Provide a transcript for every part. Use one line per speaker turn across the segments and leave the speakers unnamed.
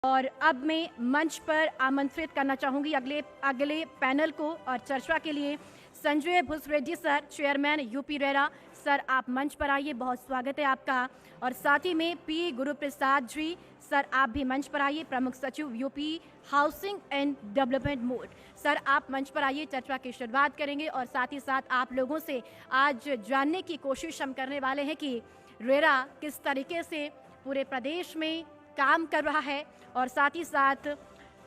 और अब मैं मंच पर आमंत्रित करना चाहूंगी अगले पैनल को और चर्चा के लिए Sanjay Bhoosreddy sir, chairman UP RERA. Sir, आप मंच पर आइए, बहुत स्वागत है आपका। और साथ ही में पी गुरुप्रसाद जी सर, आप भी मंच पर आइए, प्रमुख सचिव UP housing and development board. Sir, आप मंच पर आइए, चर्चा की शुरुआत करेंगे और साथ ही साथ आप लोगों से आज जानने की कोशिश हम करने वाले हैं कि रेरा किस तरीके से पूरे प्रदेश में काम कर रहा है और साथ ही साथ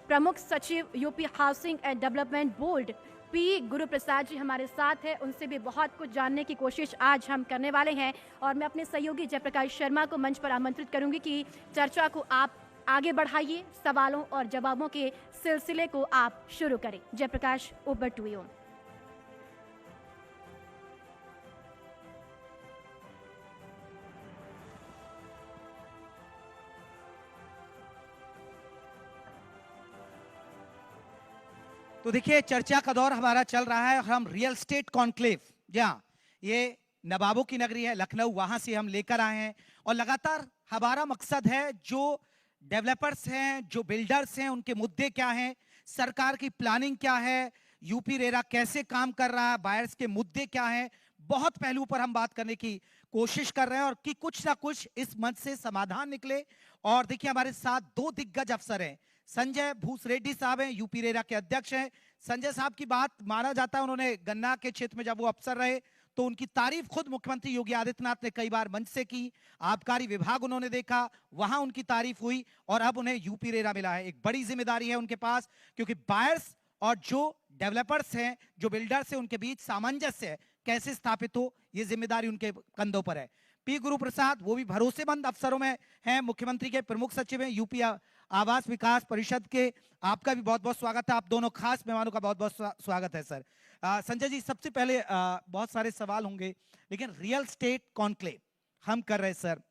प्रमुख सचिव UP housing and development board P Guruprasad ji हमारे साथ है, उनसे भी बहुत कुछ जानने की कोशिश आज हम करने वाले हैं। और मैं अपने सहयोगी जयप्रकाश शर्मा को मंच पर आमंत्रित करूंगी कि चर्चा को आप आगे बढ़ाइए, सवालों और जवाबों के सिलसिले को आप शुरू करें। Jayprakash, over to you.
तो देखिए, चर्चा का दौर हमारा चल रहा है। हम रियल स्टेट कॉन्क्लेव, जहाँ ये नवाबों की नगरी है लखनऊ, वहां से हम लेकर आए हैं। और लगातार हमारा मकसद है, जो डेवलपर्स हैं, जो बिल्डर्स हैं, उनके मुद्दे क्या हैं, सरकार की प्लानिंग क्या है, यूपी रेरा कैसे काम कर रहा है, बायर्स के मुद्दे क्या हैं, बहुत पहलू पर हम बात करने की कोशिश कर रहे हैं और कि कुछ ना कुछ इस मंच से समाधान निकले। और देखिए, हमारे साथ दो दिग्गज अफसर हैं। संजय भूसरेड्डी साहब हैं, यूपी रेरा के अध्यक्ष हैं। संजय साहब की बात माना जाता है, उन्होंने गन्ना के क्षेत्र में जब वो अफसर रहे तो उनकी तारीफ खुद मुख्यमंत्री योगी आदित्यनाथ ने कई बार मंच से की। आबकारी विभाग उन्होंने देखा, वहां उनकी तारीफ हुई और अब उन्हें यूपी रेरा मिला है। एक बड़ी जिम्मेदारी है उनके पास, क्योंकि बायर्स और जो डेवलपर्स हैं, जो बिल्डर्स हैं, उनके बीच सामंजस्य कैसे स्थापित हो, ये जिम्मेदारी उनके कंधों पर है। पी गुरुप्रसाद, वो भी भरोसेमंद अफसरों में हैं, मुख्यमंत्री के प्रमुख सचिव हैं यूपी आवास विकास परिषद के। आपका भी बहुत बहुत स्वागत है, आप दोनों खास मेहमानों का बहुत बहुत स्वागत है सर। संजय जी, सबसे पहले बहुत सारे सवाल होंगे, लेकिन रियल स्टेट कॉन्क्लेव हम कर रहे सर,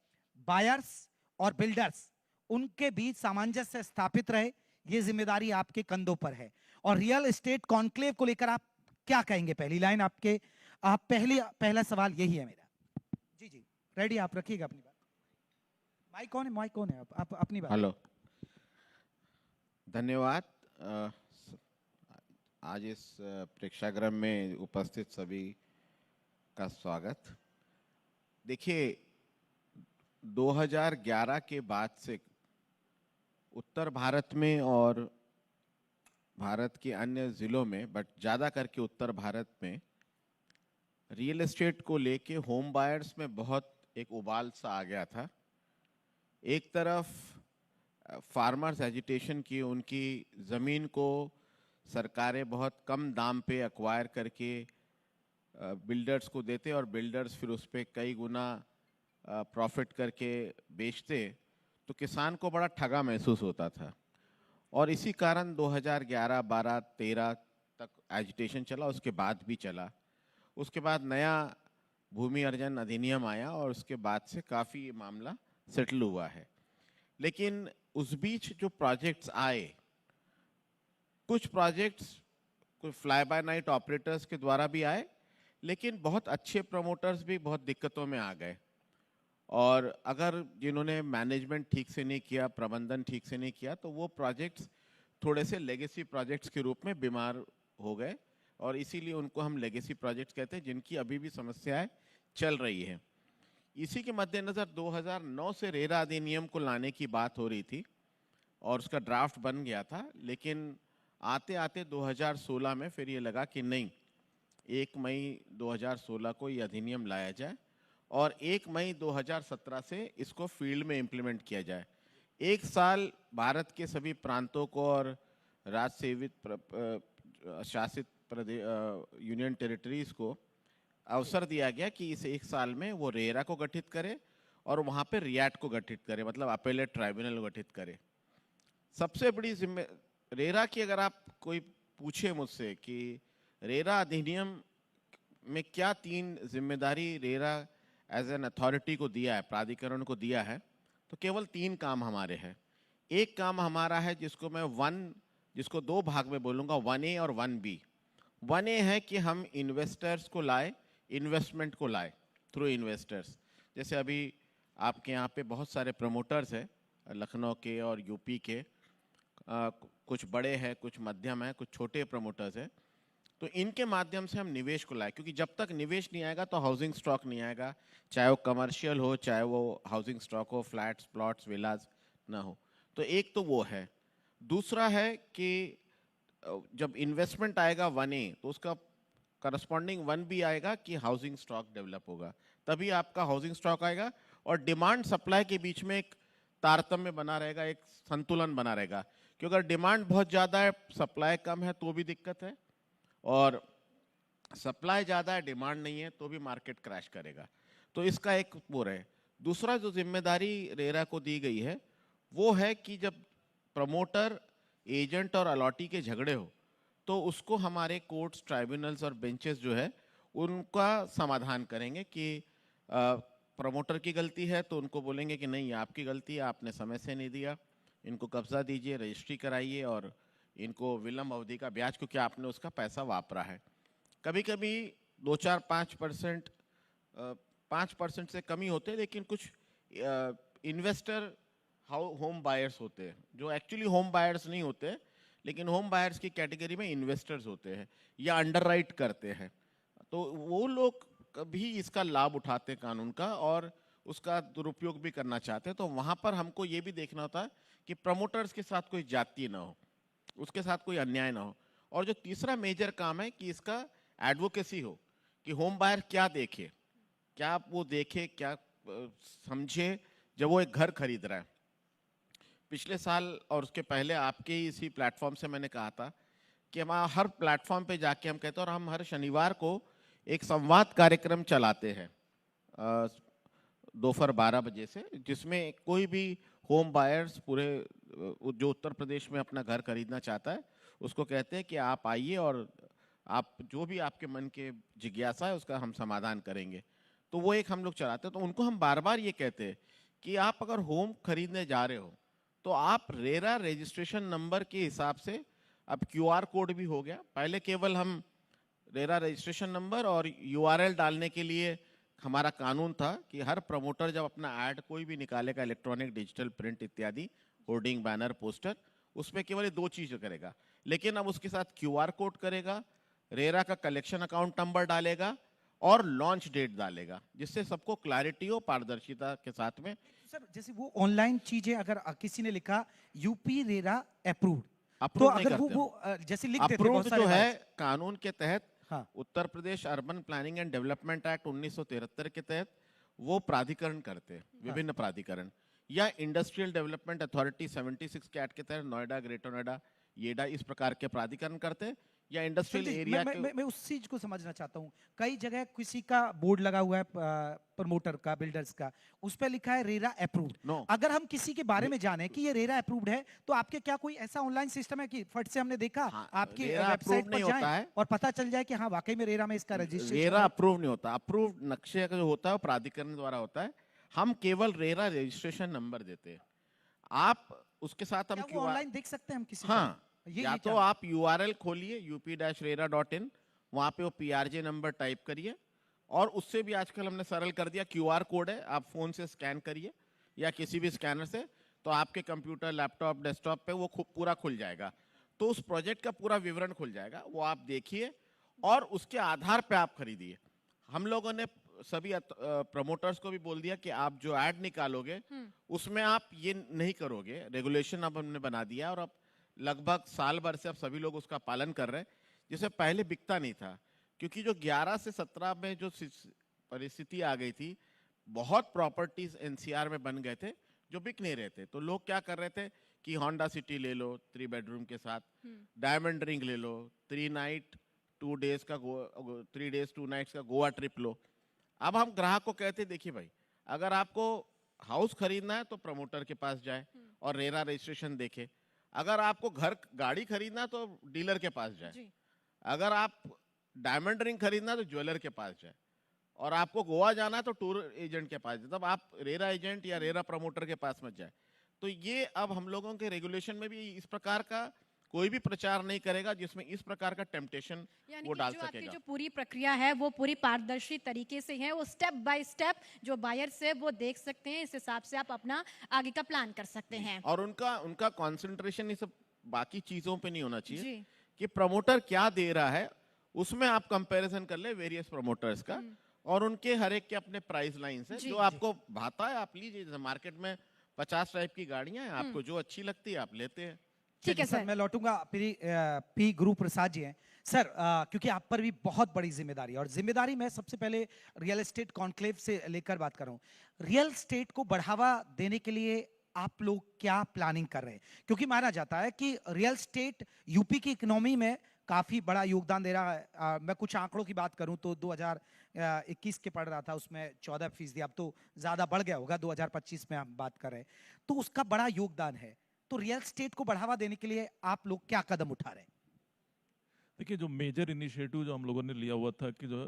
बायर्स और बिल्डर्स उनके बीच सामंजस्य स्थापित रहे, ये जिम्मेदारी आपके कंधों पर है। और रियल स्टेट कॉन्क्लेव को लेकर आप क्या कहेंगे? पहली लाइन आपके, आप पहला सवाल यही है मेरा। जी जी, रेडी, आप रखिएगा अपनी बात। माइक कौन है? माइक कौन है? आप अपनी बात।
हेलो, धन्यवाद। आज इस प्रेक्षागृह में उपस्थित सभी का स्वागत। देखिए, 2011 के बाद से उत्तर भारत में और भारत के अन्य ज़िलों में, बट ज़्यादा करके उत्तर भारत में, रियल एस्टेट को लेके होम बायर्स में बहुत एक उबाल सा आ गया था। एक तरफ फार्मर्स एजिटेशन की, उनकी ज़मीन को सरकारें बहुत कम दाम पे एक्वायर करके बिल्डर्स को देते और बिल्डर्स फिर उस पर कई गुना प्रॉफिट करके बेचते, तो किसान को बड़ा ठगा महसूस होता था। और इसी कारण 2011, 12, 13 तक एजिटेशन चला, उसके बाद भी चला। उसके बाद नया भूमि अर्जन अधिनियम आया और उसके बाद से काफ़ी ये मामला सेटल हुआ है। लेकिन उस बीच जो प्रोजेक्ट्स आए, कुछ प्रोजेक्ट्स कोई फ्लाई बाय नाइट ऑपरेटर्स के द्वारा भी आए, लेकिन बहुत अच्छे प्रमोटर्स भी बहुत दिक्कतों में आ गए। और अगर जिन्होंने मैनेजमेंट ठीक से नहीं किया, प्रबंधन ठीक से नहीं किया, तो वो प्रोजेक्ट्स थोड़े से लेगेसी प्रोजेक्ट्स के रूप में बीमार हो गए और इसीलिए उनको हम लेगेसी प्रोजेक्ट्स कहते हैं, जिनकी अभी भी समस्याएं चल रही हैं। इसी के मद्देनज़र 2009 से रेरा अधिनियम को लाने की बात हो रही थी और उसका ड्राफ्ट बन गया था, लेकिन आते आते 2016 में फिर ये लगा कि नहीं, 1 मई 2016 को ये अधिनियम लाया जाए और 1 मई 2017 से इसको फील्ड में इम्प्लीमेंट किया जाए। 1 साल भारत के सभी प्रांतों को और राज सेवित शासित यूनियन टेरिटरीज़ को अवसर दिया गया कि इस 1 साल में वो रेरा को गठित करे और वहाँ पे रियाट को गठित करे, मतलब अपेलेट ट्राइब्यूनल गठित करे। सबसे बड़ी रेरा की, अगर आप कोई पूछे मुझसे कि रेरा अधिनियम में क्या 3 जिम्मेदारी रेरा एज एन अथॉरिटी को दिया है, प्राधिकरण को दिया है, तो केवल 3 काम हमारे हैं। एक काम हमारा है जिसको 2 भाग में बोलूँगा, 1A और 1B। 1A है कि हम इन्वेस्टर्स को लाए, इन्वेस्टमेंट को लाए थ्रू इन्वेस्टर्स। जैसे अभी आपके यहाँ पे बहुत सारे प्रमोटर्स हैं लखनऊ के और यूपी के, कुछ बड़े हैं, कुछ मध्यम हैं, कुछ छोटे प्रमोटर्स हैं। तो इनके माध्यम से हम निवेश को लाए, क्योंकि जब तक निवेश नहीं आएगा तो हाउसिंग स्टॉक नहीं आएगा, चाहे वो कमर्शियल हो, चाहे वो हाउसिंग स्टॉक हो, फ्लैट्स, प्लॉट्स, विलाज ना हो। तो एक तो वो है। दूसरा है कि जब इन्वेस्टमेंट आएगा 1A तो उसका करस्पॉन्डिंग 1B आएगा कि हाउसिंग स्टॉक डेवलप होगा, तभी आपका हाउसिंग स्टॉक आएगा और डिमांड सप्लाई के बीच में एक तारतम्य बना रहेगा, एक संतुलन बना रहेगा। क्योंकि अगर डिमांड बहुत ज़्यादा है, सप्लाई कम है तो भी दिक्कत है, और सप्लाई ज़्यादा है, डिमांड नहीं है तो भी मार्केट क्रैश करेगा। तो इसका एक वो है। दूसरा जो जिम्मेदारी रेरा को दी गई है वो है कि जब प्रमोटर, एजेंट और अलॉटी के झगड़े हो तो उसको हमारे कोर्ट्स, ट्राइब्यूनल्स और बेंचेस जो है उनका समाधान करेंगे कि प्रमोटर की गलती है तो उनको बोलेंगे कि नहीं, आपकी गलती है, आपने समय से नहीं दिया, इनको कब्जा दीजिए, रजिस्ट्री कराइए और इनको विलंब अवधि का ब्याज, क्योंकि आपने उसका पैसा वापरा है। कभी कभी 2-4-5% 5% से कमी होते हैं, लेकिन कुछ इन्वेस्टर होम बायर्स होते हैं जो एक्चुअली होम बायर्स नहीं होते, लेकिन होम बायर्स की कैटेगरी में इन्वेस्टर्स होते हैं या अंडरराइट करते हैं। तो वो लोग कभी इसका लाभ उठाते हैं कानून का और उसका दुरुपयोग भी करना चाहते हैं। तो वहाँ पर हमको ये भी देखना होता है कि प्रमोटर्स के साथ कोई जाति ना हो, उसके साथ कोई अन्याय ना हो। और जो तीसरा मेजर काम है कि इसका एडवोकेसी हो, कि होम बायर क्या देखे, क्या वो देखे, क्या समझे जब वो एक घर खरीद रहा है। पिछले साल और उसके पहले आपके ही इसी प्लेटफॉर्म से मैंने कहा था कि हम हर प्लेटफॉर्म पे जाके हम कहते हैं, और हम हर शनिवार को एक संवाद कार्यक्रम चलाते हैं दोपहर 12 बजे से, जिसमें कोई भी होम बायर्स पूरे जो उत्तर प्रदेश में अपना घर खरीदना चाहता है उसको कहते हैं कि आप आइए और आप जो भी आपके मन के जिज्ञासा है उसका हम समाधान करेंगे। तो वो एक हम लोग चलाते हैं। तो उनको हम बार बार ये कहते हैं कि आप अगर होम खरीदने जा रहे हो तो आप रेरा रजिस्ट्रेशन नंबर के हिसाब से, अब QR कोड भी हो गया, पहले केवल हम रेरा रजिस्ट्रेशन नंबर और URL डालने के लिए हमारा कानून था कि हर प्रमोटर जब अपना ऐड कोई भी निकालेगा, इलेक्ट्रॉनिक, डिजिटल, प्रिंट इत्यादि, होर्डिंग, बैनर, पोस्टर, उसमें केवल ये 2 चीज़ करेगा। लेकिन अब उसके साथ QR कोड करेगा, रेरा का कलेक्शन अकाउंट नंबर डालेगा और लॉन्च डेट डालेगा, जिससे सबको क्लैरिटी हो, पारदर्शिता के साथ में।
सर जैसे वो ऑनलाइन चीजें अगर किसी ने लिखा यूपी रेरा अप्रूव्ड, तो
अप्रूव नहीं
अगर
करते
वो जैसे लिख देते
अप्रूव्ड
बहुत सारे
जो है
बाइक्स।
कानून के तहत,
हाँ।
Uttar Pradesh urban planning and development act 1973 के तहत वो प्राधिकरण करते हैं, विभिन्न प्राधिकरण, या इंडस्ट्रियल डेवलपमेंट अथॉरिटी 76 के एक्ट के तहत नोएडा, ग्रेटर नोएडा, येडा, इस प्रकार के प्राधिकरण करते हैं, या इंडस्ट्रियल एरिया के।
मैं उस चीज को समझना चाहता हूँ। कई जगह किसी का बोर्ड लगा हुआ है प्रमोटर का, बिल्डर्स का, उस पर लिखा है रेरा अप्रूव्ड।
No.
अगर हम किसी के बारे में जाने कि ये रेरा अप्रूव्ड है, तो आपके क्या कोई ऐसा ऑनलाइन सिस्टम है कि फट से हमने देखा,
हाँ,
आपकी
रेरा
वेबसाइट
approved
पर
नहीं होता
जाएं
है।
और पता चल जाए कि हाँ वाकई में रेरा में इसका रजिस्ट्रेशन
रेरा अप्रूव नहीं होता, अप्रूव नक्शे का जो होता है वो प्राधिकरण द्वारा होता है। हम केवल रेरा रजिस्ट्रेशन नंबर देते हैं। आप उसके साथ हम
ऑनलाइन देख सकते हैं हम किसी
हाँ,
का?
या तो आप URL खोलिए up-rera.in, वहाँ पे वो PRJ नंबर टाइप करिए, और उससे भी आजकल हमने सरल कर दिया, QR कोड है, आप फोन से स्कैन करिए या किसी भी स्कैनर से, तो आपके कंप्यूटर, लैपटॉप, डेस्कटॉप पे वो पूरा खुल जाएगा। तो उस प्रोजेक्ट का पूरा विवरण खुल जाएगा, वो आप देखिए और उसके आधार पे आप खरीदिए। हम लोगों ने सभी प्रमोटर्स को भी बोल दिया कि आप जो ऐड निकालोगे उसमें आप ये नहीं करोगे, रेगुलेशन अब हमने बना दिया और अब लगभग साल भर से अब सभी लोग उसका पालन कर रहे हैं, जिसे पहले बिकता नहीं था। क्योंकि जो 11 से 17 में जो परिस्थिति आ गई थी, बहुत प्रॉपर्टीज NCR में बन गए थे जो बिक नहीं रहे थे। तो लोग क्या कर रहे थे कि होंडा सिटी ले लो 3 बेडरूम के साथ, डायमंड रिंग ले लो, 3 नाइट 2 डेज का 3 डेज 2 नाइट्स का गोवा ट्रिप लो। अब हम ग्राहक को कहते देखिए भाई, अगर आपको हाउस खरीदना है तो प्रमोटर के पास जाए और रेरा रजिस्ट्रेशन देखे, अगर आपको गाड़ी खरीदना है तो डीलर के पास जाए, अगर आप डायमंड रिंग खरीदना है तो ज्वेलर के पास जाए, और आपको गोवा जाना है तो टूर एजेंट के पास जाए, तब आप रेरा एजेंट या रेरा प्रमोटर के पास मत जाए। तो ये अब हम लोगों के रेगुलेशन में भी इस प्रकार का कोई भी प्रचार नहीं करेगा जिसमें इस प्रकार का टेम्पटेशन
यानी
वो
कि
डाल
जो आपकी
सकेगा।
जो पूरी प्रक्रिया है वो पूरी पारदर्शी तरीके से है, वो स्टेप बाय स्टेप जो बायर्स है वो देख सकते हैं, इस हिसाब से आप अपना आगे का प्लान कर सकते हैं।
और उनका उनका कंसंट्रेशन ये सब बाकी चीजों पे नहीं होना चाहिए
जी।
कि प्रमोटर क्या दे रहा है, उसमें आप कंपैरिजन कर ले वेरियस प्रमोटर्स का, और उनके हर एक के अपने प्राइस लाइंस है।
जी,
जो आपको भाता है आप लीजिए। जैसे मार्केट में 50 टाइप की गाड़ियां हैं, आपको जो अच्छी लगती है आप लेते हैं।
ठीक है
चलिए
सर।
मैं लौटूंगा पी गुरु प्रसाद जी हैं सर। क्योंकि आप पर भी बहुत बड़ी जिम्मेदारी है, और जिम्मेदारी मैं सबसे पहले रियल एस्टेट कॉन्क्लेव से लेकर बात कर रहा हूं। रियल एस्टेट को बढ़ावा देने के लिए आप लोग क्या प्लानिंग कर रहे हैं? क्योंकि माना जाता है कि रियल एस्टेट यूपी की इकोनॉमी में काफी बड़ा योगदान दे रहा है। मैं कुछ आंकड़ों की बात करूं तो 2021 के पढ़ रहा था, उसमें 14%, अब तो ज्यादा बढ़ गया होगा, 2025 में हम बात कर रहे हैं, तो उसका बड़ा योगदान है। तो रियल एस्टेट को बढ़ावा देने के लिए आप लोग क्या कदम उठा रहे हैं?
देखिए, जो मेजर इनिशिएटिव जो हम लोगों ने लिया हुआ था कि जो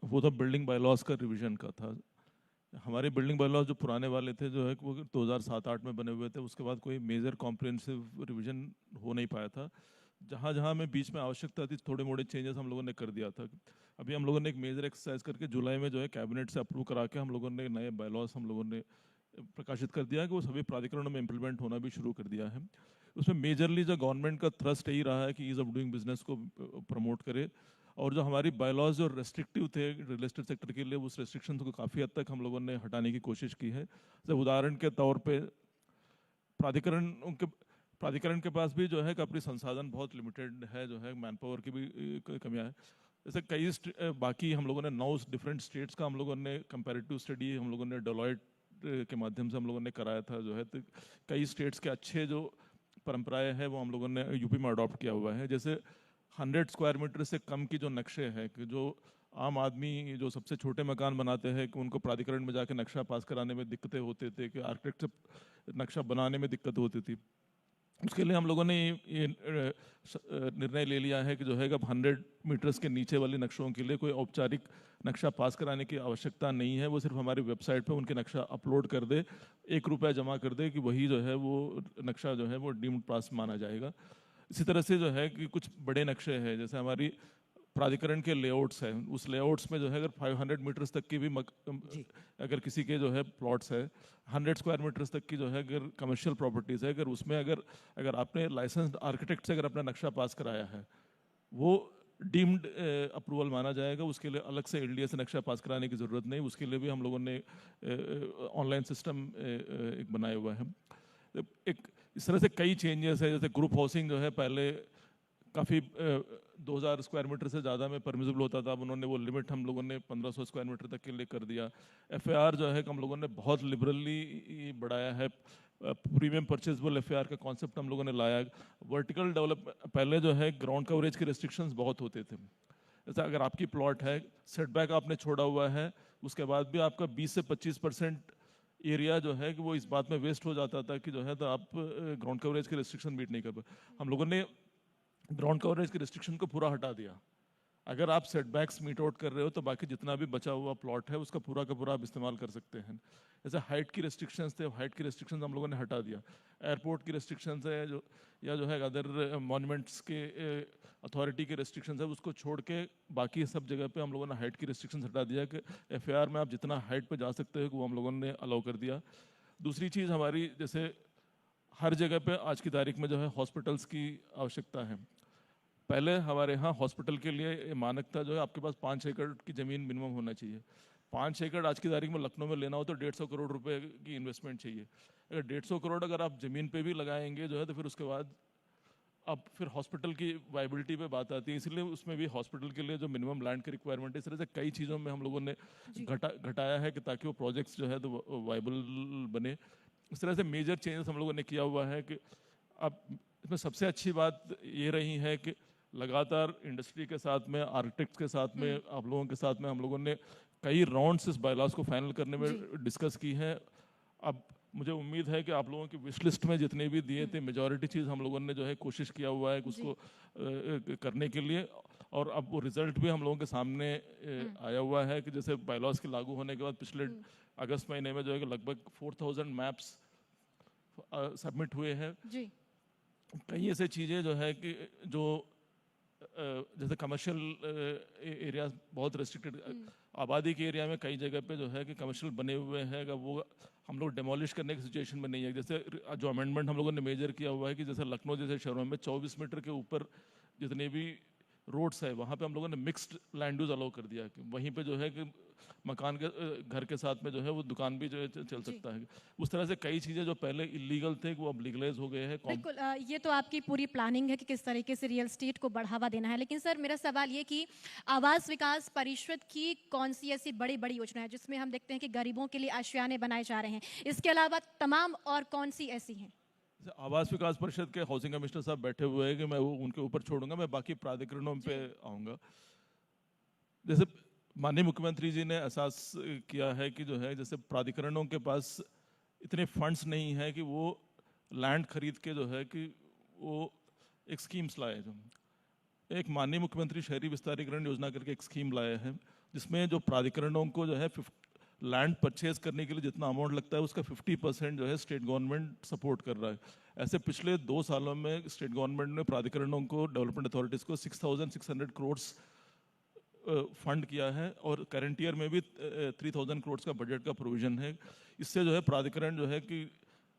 वो था बिल्डिंग बायलॉज का रिवीजन का था। हमारे बिल्डिंग बायलॉज जो पुराने वाले थे जो है वो 2007-8 में बने हुए थे, उसके बाद कोई मेजर कॉम्प्रिहेंसिव रिवीजन हो नहीं पाया था। जहाँ जहाँ में बीच में आवश्यकता थी थोड़े मोड़े चेंजेस हम लोगों ने कर दिया था। अभी हम लोगों ने एक मेजर एक्सरसाइज करके जुलाई में जो है कैबिनेट से अप्रूव करा के हम लोगों ने नए बायलॉज हम लोगों ने प्रकाशित कर दिया है कि वो सभी प्राधिकरणों में इम्प्लीमेंट होना भी शुरू कर दिया है। उसमें मेजरली जो गवर्नमेंट का थ्रस्ट यही रहा है कि ईज ऑफ डूइंग बिजनेस को प्रमोट करे, और जो हमारी बायलॉज जो रेस्ट्रिक्टिव थे रियल एस्टेट सेक्टर के लिए, उस रेस्ट्रिक्शन को काफ़ी हद तक हम लोगों ने हटाने की कोशिश की है। जैसे उदाहरण के तौर पे प्राधिकरण के पास भी जो है कि अपनी संसाधन बहुत लिमिटेड है, जो है मैन पावर की भी कमियाँ है। जैसे कई बाकी हम लोगों ने 9 डिफरेंट स्टेट्स का हम लोगों ने कंपैरेटिव स्टडी हम लोगों ने डेलॉयट के माध्यम से हम लोगों ने कराया था जो है। तो कई स्टेट्स के अच्छे जो परंपराएं हैं वो हम लोगों ने यूपी में अडॉप्ट किया हुआ है। जैसे 100 स्क्वायर मीटर से कम की जो नक्शे हैं कि जो आम आदमी जो सबसे छोटे मकान बनाते हैं कि उनको प्राधिकरण में जाके नक्शा पास कराने में दिक्कतें होते थे, कि आर्किटेक्ट से नक्शा बनाने में दिक्कत होती थी। उसके लिए हम लोगों ने ये निर्णय ले लिया है कि जो है अब 100 मीटर्स के नीचे वाले नक्शों के लिए कोई औपचारिक नक्शा पास कराने की आवश्यकता नहीं है। वो सिर्फ हमारी वेबसाइट पे उनके नक्शा अपलोड कर दे, 1 रुपया जमा कर दे कि वही जो है वो नक्शा जो है वो डीम्ड पास माना जाएगा। इसी तरह से जो है कि कुछ बड़े नक्शे हैं, जैसे हमारी प्राधिकरण के लेआउट्स हैं, उस लेआउट्स में जो है अगर 500 मीटर्स तक की भी अगर किसी के जो है प्लॉट्स है, 100 स्क्वायर मीटर्स तक की जो है अगर कमर्शियल प्रॉपर्टीज़ है, अगर उसमें अगर आपने लाइसेंस्ड आर्किटेक्ट से अगर अपना नक्शा पास कराया है, वो डीम्ड अप्रूवल माना जाएगा। उसके लिए अलग से एलडीए से नक्शा पास कराने की ज़रूरत नहीं। उसके लिए भी हम लोगों ने ऑनलाइन सिस्टम एक बनाया हुआ है। एक इस तरह से कई चेंजेस है। जैसे ग्रुप हाउसिंग जो है पहले काफ़ी 2000 स्क्वायर मीटर से ज़्यादा में परमिसिबल होता था, अब उन्होंने वो लिमिट हम लोगों ने 1500 स्क्वायर मीटर तक के लिए कर दिया। एफआईआर जो है हम लोगों ने बहुत लिबरली बढ़ाया है। प्रीमियम परचेजेबल एफआईआर का कॉन्सेप्ट हम लोगों ने लाया। वर्टिकल डेवलप पहले जो है ग्राउंड कवरेज के रेस्ट्रिक्शंस बहुत होते थे। जैसे अगर आपकी प्लॉट है, सेटबैक आपने छोड़ा हुआ है, उसके बाद भी आपका 20 से 25% एरिया जो है कि वो इस बात में वेस्ट हो जाता था कि जो है तो आप ग्राउंड कवरेज के रेस्ट्रिक्शन मीट नहीं कर पाए। हम लोगों ने ग्राउंड कवरेज के रेस्ट्रिक्शन को पूरा हटा दिया। अगर आप सेटबैक्स मीट आउट कर रहे हो तो बाकी जितना भी बचा हुआ प्लॉट है उसका पूरा का पूरा आप इस्तेमाल कर सकते हैं। जैसे हाइट की रेस्ट्रिक्शंस थे, हाइट की रेस्ट्रिक्शंस हम लोगों ने हटा दिया। एयरपोर्ट की रेस्ट्रिक्शंस है जो है अदर मॉन्यूमेंट्स के अथॉरिटी के रेस्ट्रिक्शंस है, उसको छोड़ के बाकी सब जगह पे हम लोगों ने हाइट की रेस्ट्रिक्शंस हटा दिया कि एफआईआर में आप जितना हाइट पे जा सकते हो वो हम लोगों ने अलाउ कर दिया। दूसरी चीज़ हमारी, जैसे हर जगह पे आज की तारीख में जो है हॉस्पिटल्स की आवश्यकता है। पहले हमारे यहाँ हॉस्पिटल के लिए मानक था जो है आपके पास 5 एकड़ की ज़मीन मिनिमम होना चाहिए। 5 एकड़ आज की तारीख में लखनऊ में लेना हो तो 150 करोड़ रुपए की इन्वेस्टमेंट चाहिए। अगर 150 करोड़ अगर आप ज़मीन पे भी लगाएंगे जो है तो फिर उसके बाद अब फिर हॉस्पिटल की वाइबिलिटी पे बात आती है। इसलिए उसमें भी हॉस्पिटल के लिए जो मिनिमम लैंड की रिक्वायरमेंट है, इस तरह से कई चीज़ों में हम लोगों ने घटाया है कि ताकि वो प्रोजेक्ट्स जो है तो वाइबल बने। इस तरह से मेजर चेंजेस हम लोगों ने किया हुआ है कि अब इसमें सबसे अच्छी बात ये रही है कि लगातार इंडस्ट्री के साथ में, आर्किटेक्ट्स के साथ में, आप लोगों के साथ में हम लोगों ने कई राउंड्स इस बायलॉज को फाइनल करने में डिस्कस की है। अब मुझे उम्मीद है कि आप लोगों की विश लिस्ट में जितने भी दिए थे मेजॉरिटी चीज़ हम लोगों ने जो है कोशिश किया हुआ है उसको करने के लिए। और अब वो रिजल्ट भी हम लोगों के सामने आया हुआ है कि जैसे बायलॉज के लागू होने के बाद पिछले अगस्त महीने में जो है कि लगभग 4000 मैप्स सबमिट हुए हैं। कई ऐसे चीज़ें जो है कि जो जैसे कमर्शियल एरिया बहुत रेस्ट्रिक्टेड, आबादी के एरिया में कई जगह पे जो है कि कमर्शियल बने हुए हैं, अगर वो हम लोग डेमोलिश करने की सिचुएशन में नहीं है। जैसे जो अमेंडमेंट हम लोगों ने मेजर किया हुआ है कि जैसे लखनऊ जैसे शहरों में 24 मीटर के ऊपर जितने भी रोड्स है वहाँ पे हम लोगों ने मिक्स्ड लैंड यूज अलाउ कर दिया कि वहीं पे जो है कि मकान के घर के साथ में जो है वो दुकान भी जो है चल सकता है। उस तरह से कई चीज़ें जो पहले इलीगल थे वो अब लीगलाइज हो गए हैं।
बिल्कुल, ये तो आपकी पूरी प्लानिंग है कि किस तरीके से रियल एस्टेट को बढ़ावा देना है। लेकिन सर मेरा सवाल ये कि आवास विकास परिषद की कौन सी ऐसी बड़ी बड़ी योजना है जिसमें हम देखते हैं कि गरीबों के लिए आशियाने बनाए जा रहे हैं, इसके अलावा तमाम और कौन सी ऐसी हैं?
आवास विकास परिषद के हाउसिंग कमिश्नर साहब बैठे हुए हैं कि मैं वो उनके ऊपर छोड़ूंगा, मैं बाकी प्राधिकरणों पे आऊँगा। जैसे माननीय मुख्यमंत्री जी ने एहसास किया है कि जो है जैसे प्राधिकरणों के पास इतने फंड्स नहीं है कि वो लैंड खरीद के जो है कि वो एक स्कीम्स लाए। जो एक माननीय मुख्यमंत्री शहरी विस्तारीकरण योजना करके एक स्कीम लाए हैं जिसमें जो प्राधिकरणों को जो है लैंड परचेज करने के लिए जितना अमाउंट लगता है उसका 50% जो है स्टेट गवर्नमेंट सपोर्ट कर रहा है। ऐसे पिछले 2 सालों में स्टेट गवर्नमेंट ने प्राधिकरणों को, डेवलपमेंट अथॉरिटीज़ को 6,600 करोड़ फंड किया है और करंट ईयर में भी 3,000 करोड़ का बजट का प्रोविजन है। इससे जो है प्राधिकरण जो है कि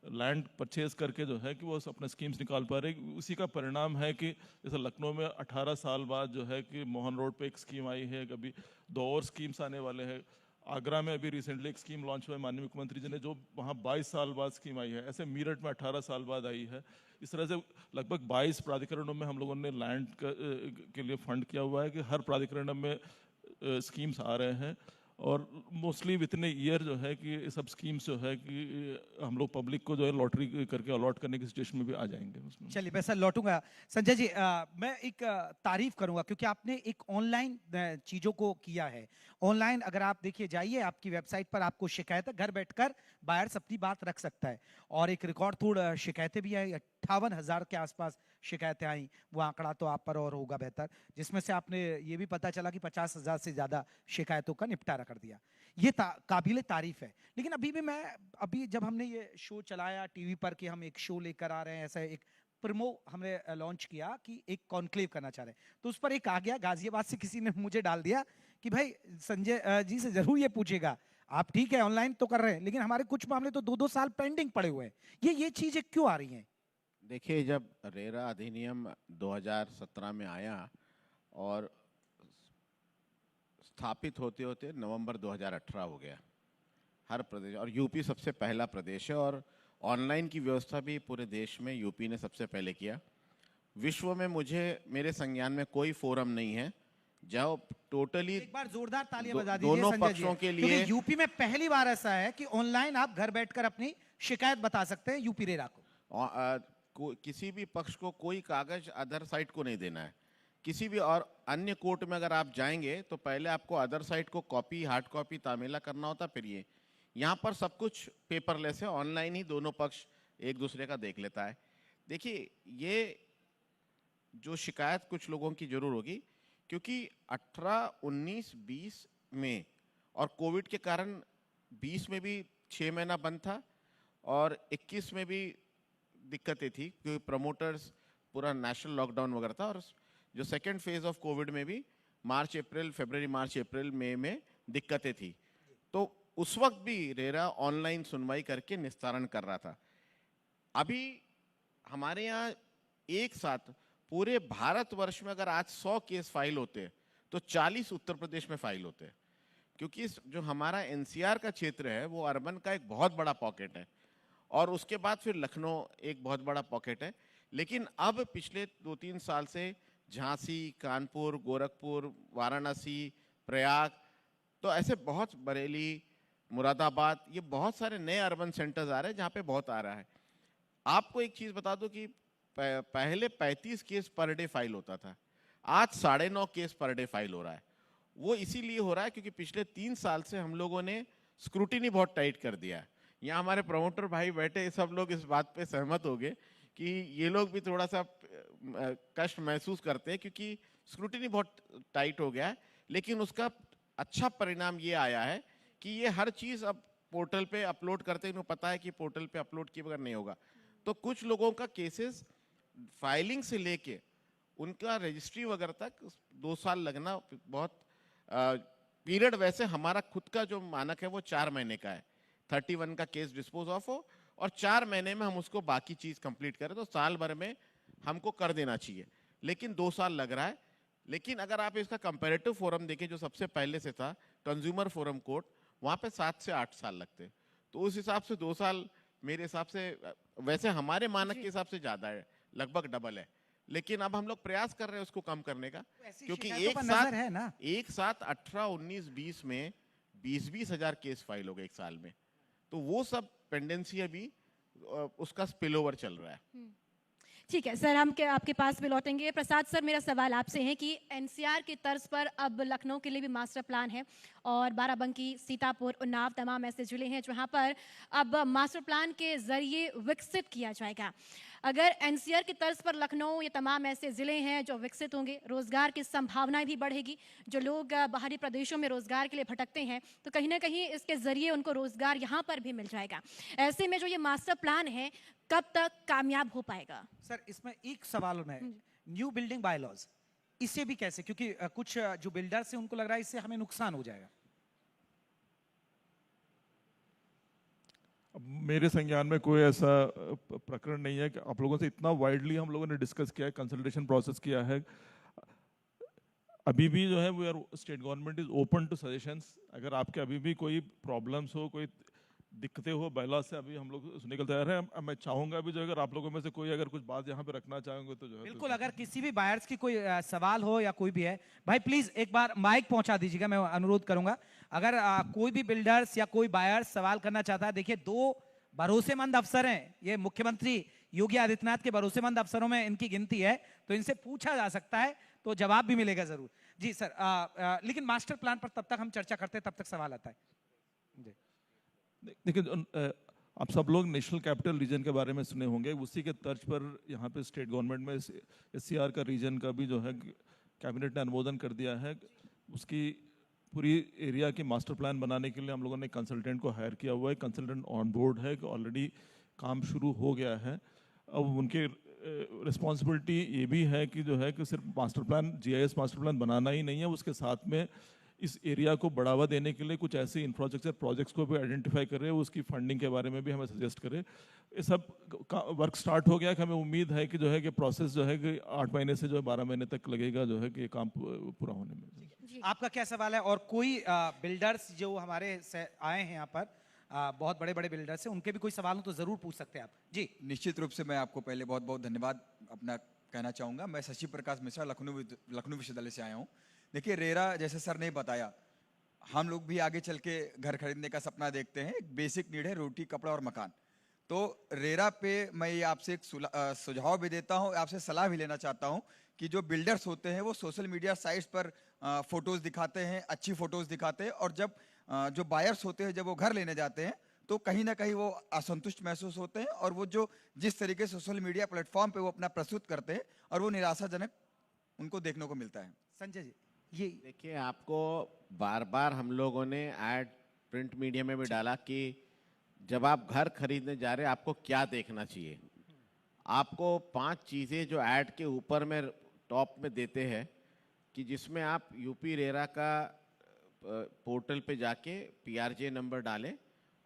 लैंड परचेज करके जो है कि वो अपने स्कीम्स निकाल पा रहे। उसी का परिणाम है कि जैसे लखनऊ में 18 साल बाद जो है कि मोहन रोड पे एक स्कीम आई है, कभी 2 और स्कीम्स आने वाले हैं। आगरा में अभी रिसेंटली एक स्कीम लॉन्च हुआ है माननीय मुख्यमंत्री जी ने, जो वहाँ 22 साल बाद स्कीम आई है। ऐसे मेरठ में 18 साल बाद आई है। इस तरह से लगभग 22 प्राधिकरणों में हम लोगों ने लैंड के लिए फंड किया हुआ है कि हर प्राधिकरण में स्कीम्स आ रहे हैं और मोस्टली विद इन ईयर जो है कि सब स्कीम्स जो है कि हम लोग पब्लिक को जो है लॉटरी करके अलॉट करने की सिचुएशन में भी आ जाएंगे उसमें।
चलिए मैं सर लौटूंगा। संजय जी, मैं एक तारीफ करूंगा क्योंकि आपने एक ऑनलाइन चीजों को किया है। ऑनलाइन अगर आप देखिए, जाइए आपकी वेबसाइट पर, आपको शिकायत घर बैठकर बायर्स अपनी बात रख सकता है और एक रिकॉर्ड तोड़ शिकायतें भी आई, 58,000 के आसपास शिकायतें आई। वो आंकड़ा तो आप पर और होगा बेहतर, जिसमें से आपने ये भी पता चला कि 50,000 से ज्यादा शिकायतों का निपटारा कर दिया। ये काबिले तारीफ है। लेकिन अभी जब हमने ये शो चलाया टीवी पर कि हम एक शो लेकर आ रहे हैं, ऐसा एक प्रोमो हमने लॉन्च किया कि एक कॉन्क्लेव करना चाह रहे हैं, तो उस पर एक आ गया गाजियाबाद से, किसी ने मुझे डाल दिया कि भाई संजय जी से जरूर ये पूछेगा, आप ठीक है ऑनलाइन तो कर रहे हैं लेकिन हमारे कुछ मामले तो 2-2 साल पेंडिंग पड़े हुए हैं। ये चीजें क्यों आ रही हैं?
देखिए, जब रेरा अधिनियम 2017 में आया और स्थापित होते होते नवंबर 2018 हो गया, हर प्रदेश, और यूपी सबसे पहला प्रदेश है और ऑनलाइन की व्यवस्था भी पूरे देश में यूपी ने सबसे पहले किया। विश्व में मेरे संज्ञान में कोई फोरम नहीं है जहाँ टोटली,
एक बार जोरदार तालियां बजा दीजिए
दोनों
संजय जी,
पक्षों के लिए।
क्योंकि यूपी में पहली बार ऐसा है कि ऑनलाइन आप घर बैठकर अपनी शिकायत बता सकते हैं यूपी रेरा को।
किसी भी पक्ष को कोई कागज अदर साइड को नहीं देना है। किसी भी और अन्य कोर्ट में अगर आप जाएंगे तो पहले आपको अदर साइड को कॉपी, हार्ड कॉपी तामीला करना होता, फिर ये यहाँ पर सब कुछ पेपरलेस है, ऑनलाइन ही दोनों पक्ष एक दूसरे का देख लेता है। देखिए, ये जो शिकायत कुछ लोगों की जरूर होगी क्योंकि 18, 19, 20 में और कोविड के कारण 20 में भी 6 महीना बंद था और 21 में भी दिक्कतें थी क्योंकि प्रमोटर्स पूरा नेशनल लॉकडाउन वगैरह था, और जो सेकेंड फेज ऑफ कोविड में भी फरवरी, मार्च, अप्रैल, मई में दिक्कतें थी। तो उस वक्त भी रेरा ऑनलाइन सुनवाई करके निस्तारण कर रहा था। अभी हमारे यहाँ एक साथ पूरे भारतवर्ष में अगर आज 100 केस फाइल होते हैं तो 40 उत्तर प्रदेश में फाइल होते हैं, क्योंकि जो हमारा एनसीआर का क्षेत्र है वो अर्बन का एक बहुत बड़ा पॉकेट है और उसके बाद फिर लखनऊ एक बहुत बड़ा पॉकेट है। लेकिन अब पिछले 2-3 साल से झांसी, कानपुर, गोरखपुर, वाराणसी, प्रयाग, तो ऐसे बहुत, बरेली, मुरादाबाद, ये बहुत सारे नए अर्बन सेंटर्स आ रहे हैं जहाँ पे बहुत आ रहा है। आपको एक चीज़ बता दो कि पहले 35 केस पर डे फाइल होता था, आज 9.5 केस पर डे फाइल हो रहा है। वो इसीलिए हो रहा है क्योंकि पिछले 3 साल से हम लोगों ने स्क्रूटिनी बहुत टाइट कर दिया है। यहाँ हमारे प्रमोटर भाई बैठे, सब लोग इस बात पे सहमत हो गए कि ये लोग भी थोड़ा सा कष्ट महसूस करते हैं क्योंकि स्क्रूटिनी बहुत टाइट हो गया है। लेकिन उसका अच्छा परिणाम ये आया है कि ये हर चीज़ अब पोर्टल पे अपलोड करते हैं, इन्हें पता है कि पोर्टल पे अपलोड किए बगैर नहीं होगा। तो कुछ लोगों का केसेस फाइलिंग से लेके उनका रजिस्ट्री वगैरह तक 2 साल लगना बहुत पीरियड। वैसे हमारा खुद का जो मानक है वो 4 महीने का है, 31 का केस डिस्पोज ऑफ हो और 4 महीने में हम उसको बाकी चीज कंप्लीट करें तो साल भर में हमको कर देना चाहिए, लेकिन 2 साल लग रहा है। लेकिन अगर आप इसका कंपैरेटिव फोरम देखें जो सबसे पहले से था कंज्यूमर फोरम कोर्ट, वहां पे 7 से 8 साल लगते, तो उस हिसाब से 2 साल मेरे हिसाब से, वैसे हमारे मानक के हिसाब से ज्यादा है, लगभग डबल है। लेकिन अब हम लोग प्रयास कर रहे हैं उसको कम करने का, क्योंकि एक साथ 18, 19, 20 में 20-20 हजार केस फाइल हो गए एक साल में, तो वो सब पेंडेंसी अभी उसका स्पिल ओवर चल रहा है।
ठीक है सर, हम आपके पास भी लौटेंगे। प्रसाद सर, मेरा सवाल आपसे है कि एनसीआर की तर्ज पर अब लखनऊ के लिए भी मास्टर प्लान है और बाराबंकी, सीतापुर, उन्नाव तमाम ऐसे जिले हैं जहां पर अब मास्टर प्लान के जरिए विकसित किया जाएगा। अगर एनसीआर की तर्ज पर लखनऊ, ये तमाम ऐसे जिले हैं जो विकसित होंगे, रोजगार की संभावनाएं भी बढ़ेगी। जो लोग बाहरी प्रदेशों में रोजगार के लिए भटकते हैं तो कहीं ना कहीं इसके जरिए उनको रोजगार यहाँ पर भी मिल जाएगा। ऐसे में जो ये मास्टर प्लान है कब तक कामयाब हो पाएगा?
सर इसमें एक सवाल है, न्यू बिल्डिंग बायलॉज, इससे भी कैसे, क्योंकि कुछ जो बिल्डर्स हैं उनको लग रहा है इससे हमें नुकसान हो जाएगा।
अब मेरे संज्ञान में कोई ऐसा प्रकरण नहीं है कि आप लोगों से इतना वाइडली हम लोगों ने डिस्कस किया है, कंसल्टेशन प्रोसेस किया है। अभी भी जो है state government is open to suggestions. अगर आपके अभी भी कोई प्रॉब्लम्स हो, कोई दिक्कतें हो बायलॉज से, अभी हम लोग सुनने के तैयार हैं। मैं चाहूंगा भी जो अगर आप लोगों में से कोई अगर कुछ बात यहाँ पे रखना चाहेंगे तो जो है
बिल्कुल, अगर किसी भी बायर्स की कोई सवाल हो या कोई भी है, भाई प्लीज एक बार माइक पहुंचा दीजिएगा, मैं अनुरोध करूंगा। अगर कोई भी बिल्डर्स या कोई बायर्स सवाल करना चाहता है, देखिए 2 भरोसेमंद अफसर हैं, ये मुख्यमंत्री योगी आदित्यनाथ के भरोसेमंद अफसरों में इनकी गिनती है, तो इनसे पूछा जा सकता है तो जवाब भी मिलेगा जरूर। जी सर, लेकिन मास्टर प्लान पर तब तक हम चर्चा करते हैं, तब तक सवाल आता है। जी
देखिए, आप सब लोग नेशनल कैपिटल रीजन के बारे में सुने होंगे, उसी के तर्ज पर यहाँ पे स्टेट गवर्नमेंट में एससीआर का रीजन का भी जो है कैबिनेट ने अनुमोदन कर दिया है। उसकी पूरी एरिया की मास्टर प्लान बनाने के लिए हम लोगों ने कंसल्टेंट को हायर किया हुआ है। कंसल्टेंट ऑन बोर्ड है, ऑलरेडी काम शुरू हो गया है। अब उनके रिस्पॉन्सिबिलिटी ये भी है कि जो है कि सिर्फ master plan, GIS master plan बनाना ही नहीं है, उसके साथ में इस एरिया को बढ़ावा देने के लिए कुछ ऐसे इंफ्रास्ट्रक्चर प्रोजेक्ट्स को भी आइडेंटिफाई करें, उसकी फंडिंग के बारे में भी हमें सजेस्ट करें। ये सब वर्क स्टार्ट हो गया कि हमें उम्मीद है कि जो है कि प्रोसेस जो है कि 8 महीने से जो है 12 महीने तक लगेगा जो है कि ये काम पूरा होने में।
आपका क्या सवाल है? और कोई बिल्डर्स जो हमारे आए हैं यहाँ पर, बहुत बड़े बड़े बिल्डर्स हैं, उनके भी कोई सवाल हो तो जरूर पूछ सकते हैं आप। जी
निश्चित रूप से मैं आपको पहले बहुत बहुत धन्यवाद अपना कहना चाहूँगा। मैं शशि प्रकाश मिश्रा लखनऊ विश्वविद्यालय से आया हूँ। देखिए, रेरा जैसे सर ने बताया, हम लोग भी आगे चल के घर खरीदने का सपना देखते हैं। एक बेसिक नीड है रोटी, कपड़ा और मकान। तो रेरा पे मैं ये आपसे एक सुझाव भी देता हूँ, आपसे सलाह भी लेना चाहता हूँ कि जो बिल्डर्स होते हैं वो सोशल मीडिया साइट्स पर फोटोज़ दिखाते हैं, अच्छी फोटोज़ दिखाते हैं, और जब जो बायर्स होते हैं जब वो घर लेने जाते हैं तो कहीं ना कहीं वो असंतुष्ट महसूस होते हैं, और वो जो जिस तरीके से सोशल मीडिया प्लेटफॉर्म पे वो अपना प्रस्तुत करते हैं और वो निराशाजनक उनको देखने को मिलता है।
संजय जी, ये
देखिए, आपको बार बार हम लोगों ने ऐड प्रिंट मीडिया में भी डाला कि जब आप घर खरीदने जा रहे हैं आपको क्या देखना चाहिए। आपको 5 चीज़ें जो ऐड के ऊपर में टॉप में देते हैं कि जिसमें आप यूपी रेरा का पोर्टल पे जाके PRJ नंबर डालें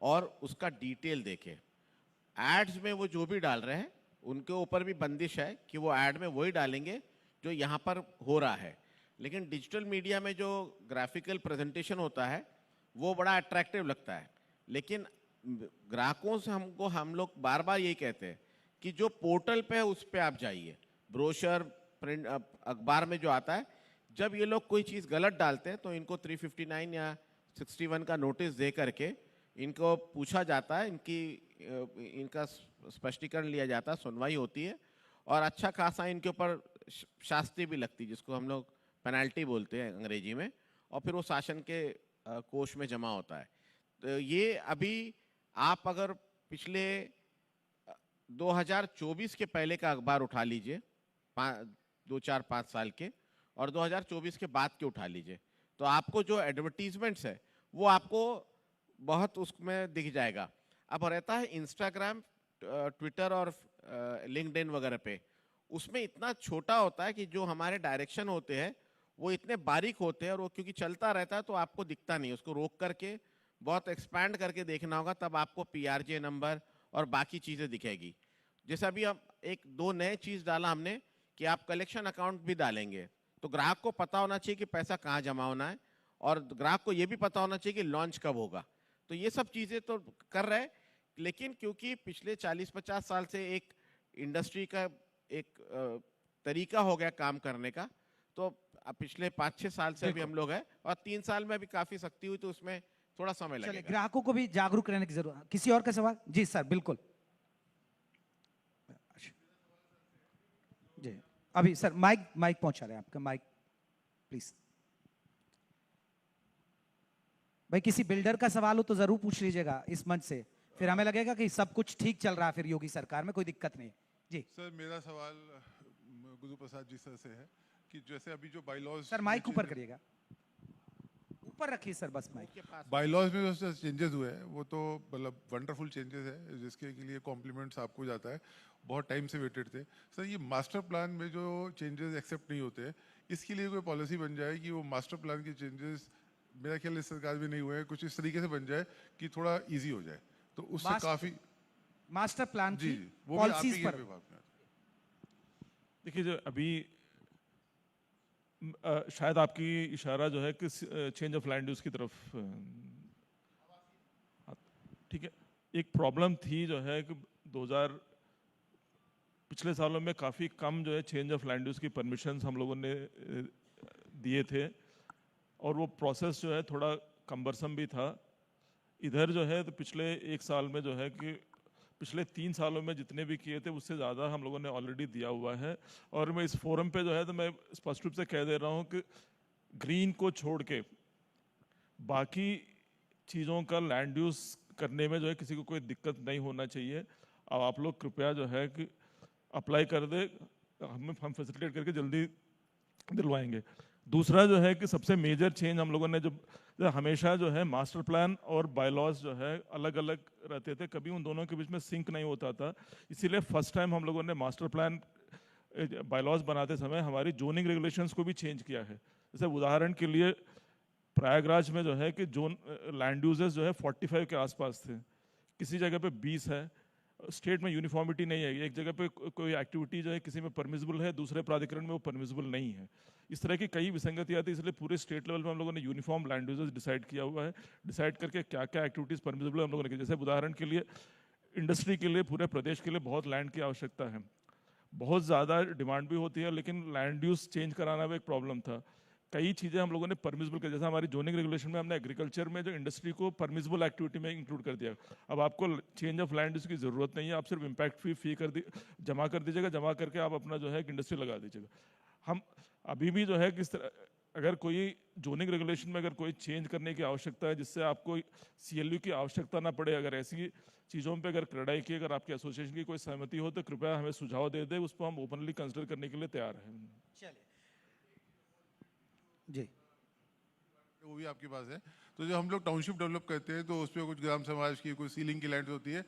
और उसका डिटेल देखें। एड्स में वो जो भी डाल रहे हैं उनके ऊपर भी बंदिश है कि वो ऐड में वही डालेंगे जो यहाँ पर हो रहा है, लेकिन डिजिटल मीडिया में जो ग्राफिकल प्रेजेंटेशन होता है वो बड़ा अट्रैक्टिव लगता है। लेकिन ग्राहकों से हम लोग बार बार यही कहते हैं कि जो पोर्टल पे है उस पे आप जाइए। ब्रोशर प्रिंट अखबार में जो आता है, जब ये लोग कोई चीज़ गलत डालते हैं तो इनको 359 या 61 का नोटिस दे करके इनको पूछा जाता है, इनका स्पष्टीकरण लिया जाता है, सुनवाई होती है और अच्छा खासा इनके ऊपर शास्ति भी लगती है, जिसको हम लोग पेनल्टी बोलते हैं अंग्रेजी में, और फिर वो शासन के कोष में जमा होता है। तो ये अभी आप अगर पिछले 2024 के पहले का अखबार उठा लीजिए, 2, 4, 5 साल के, और 2024 के बाद के उठा लीजिए, तो आपको जो एडवर्टीजमेंट्स है वो आपको बहुत उसमें दिख जाएगा। अब रहता है इंस्टाग्राम, ट्विटर और लिंक्डइन वगैरह पे, उसमें इतना छोटा होता है कि जो हमारे डायरेक्शन होते हैं वो इतने बारीक होते हैं, और वो क्योंकि चलता रहता है तो आपको दिखता नहीं, उसको रोक करके बहुत एक्सपैंड करके देखना होगा, तब आपको पीआरजे नंबर और बाकी चीजें दिखेगी। जैसे अभी हम एक दो नए चीज डाला हमने कि आप कलेक्शन अकाउंट भी डालेंगे, तो ग्राहक को पता होना चाहिए कि पैसा कहाँ जमा होना है, और ग्राहक को ये भी पता होना चाहिए कि लॉन्च कब होगा। तो ये सब चीजें तो कर रहे हैं, लेकिन क्योंकि पिछले 40-50 साल से एक इंडस्ट्री का एक तरीका हो गया काम करने का, तो अब पिछले 5-6 साल से अभी हम लोग हैं, और 3 साल में अभी काफी सख्ती हुई, तो उसमें थोड़ा समय
चलिए,
लगेगा।
ग्राहकों को भी जागरूक रहने की जरूरत। किसी और का सवाल? जी सर, बिल्कुल जी। अभी सर माइक पहुंचा रहे हैं आपका, माइक प्लीज। भाई किसी बिल्डर का सवाल हो तो जरूर पूछ लीजिएगा इस मंच से, फिर हमें लगेगा कि सब कुछ ठीक चल रहा है, फिर योगी सरकार में कोई दिक्कत नहीं है। जी
सर, मेरा सवाल गुरु प्रसाद जी सर से है कि जैसे अभी जो बाईलॉज,
सर माइक ऊपर करिएगा, ऊपर रखिए सर बस माइक।
बाईलॉज में जो चेंजेस हुए हैं वो तो मतलब वंडरफुल चेंजेस है, जिसके लिए कॉम्प्लीमेंट्स आपको जाता है, बहुत टाइम से वेटेड थे। सर ये मास्टर प्लान में जो चेंजेस एक्सेप्ट नहीं होते हैं, इसके लिए कोई पॉलिसी बन जाए कि वो मास्टर प्लान के चेंजेस, मेरा ख्याल इस सरकार में नहीं हुए हैं, कुछ इस तरीके से बन जाए कि थोड़ा ईजी हो जाए, तो उससे काफी
मास्टर प्लान
जी
की
वो भी आपके
पॉलिसीज पर।
विभाग में।
देखिए, जो अभी शायद आपकी इशारा जो है कि चेंज ऑफ लैंड यूज की तरफ, ठीक है। एक प्रॉब्लम थी जो है कि 2000 पिछले सालों में काफ़ी कम जो है चेंज ऑफ लैंड यूज की परमिशंस हम लोगों ने दिए थे, और वो प्रोसेस जो है थोड़ा कम्बरसम भी था। इधर जो है तो पिछले 1 साल में जो है कि पिछले 3 सालों में जितने भी किए थे उससे ज़्यादा हम लोगों ने ऑलरेडी दिया हुआ है। और मैं इस फोरम पे जो है तो मैं स्पष्ट रूप से कह दे रहा हूँ कि ग्रीन को छोड़ के बाकी चीज़ों का लैंड यूज़ करने में जो है किसी को कोई दिक्कत नहीं होना चाहिए। अब आप लोग कृपया जो है कि अप्लाई कर दे, हम फैसिलिटेट करके जल्दी दिलवाएंगे। दूसरा जो है कि सबसे मेजर चेंज हम लोगों ने जो हमेशा जो है मास्टर प्लान और बायलॉज जो है अलग अलग रहते थे, कभी उन दोनों के बीच में सिंक नहीं होता था। इसीलिए फर्स्ट टाइम हम लोगों ने मास्टर प्लान बायलॉज बनाते समय हमारी जोनिंग रेगुलेशंस को भी चेंज किया है। जैसे उदाहरण के लिए प्रयागराज में जो है कि जोन लैंड यूजेस जो है 45 के आसपास थे, किसी जगह पे 20 है। स्टेट में यूनिफॉर्मिटी नहीं है, एक जगह पे कोई एक्टिविटी जो है किसी में परमिसिबल है, दूसरे प्राधिकरण में वो परमिसिबल नहीं है। इस तरह की कई विसंगतियाँ थी, इसलिए पूरे स्टेट लेवल में हम लोगों ने यूनिफॉर्म लैंड यूजेस डिसाइड किया हुआ है। डिसाइड करके क्या क्या एक्टिविटीज़ परमिसिबल है हम लोगों ने की। जैसे उदाहरण के लिए इंडस्ट्री के लिए पूरे प्रदेश के लिए बहुत लैंड की आवश्यकता है, बहुत ज़्यादा डिमांड भी होती है, लेकिन लैंड यूज चेंज कराना भी एक प्रॉब्लम था। कई चीज़ें हम लोगों ने परमिसिबल कर, जैसे हमारी जोनिंग रेगुलेशन में हमने एग्रीकल्चर में जो इंडस्ट्री को परमिसिबल एक्टिविटी में इंक्लूड कर दिया। अब आपको चेंज ऑफ लैंड यूज की ज़रूरत नहीं है, आप सिर्फ इम्पैक्ट फी जमा कर दीजिएगा, जमा करके आप अपना जो है इंडस्ट्री लगा दीजिएगा। हम अभी भी जो है किस तरह, अगर कोई जोनिंग रेगुलेशन में अगर कोई चेंज करने की आवश्यकता है जिससे आपको CLU की आवश्यकता ना पड़े, अगर ऐसी चीज़ों पे अगर क्रेडाई की अगर आपकी एसोसिएशन की कोई सहमति हो तो कृपया हमें सुझाव दे दे, उस पर हम ओपनली कंसिडर करने के लिए तैयार हैं।
चलिए जी,
वो भी आपके पास है। तो जो हम लोग टाउनशिप डेवलप करते हैं तो उसमें कुछ ग्राम समाज की कोई सीलिंग की लैंड होती है,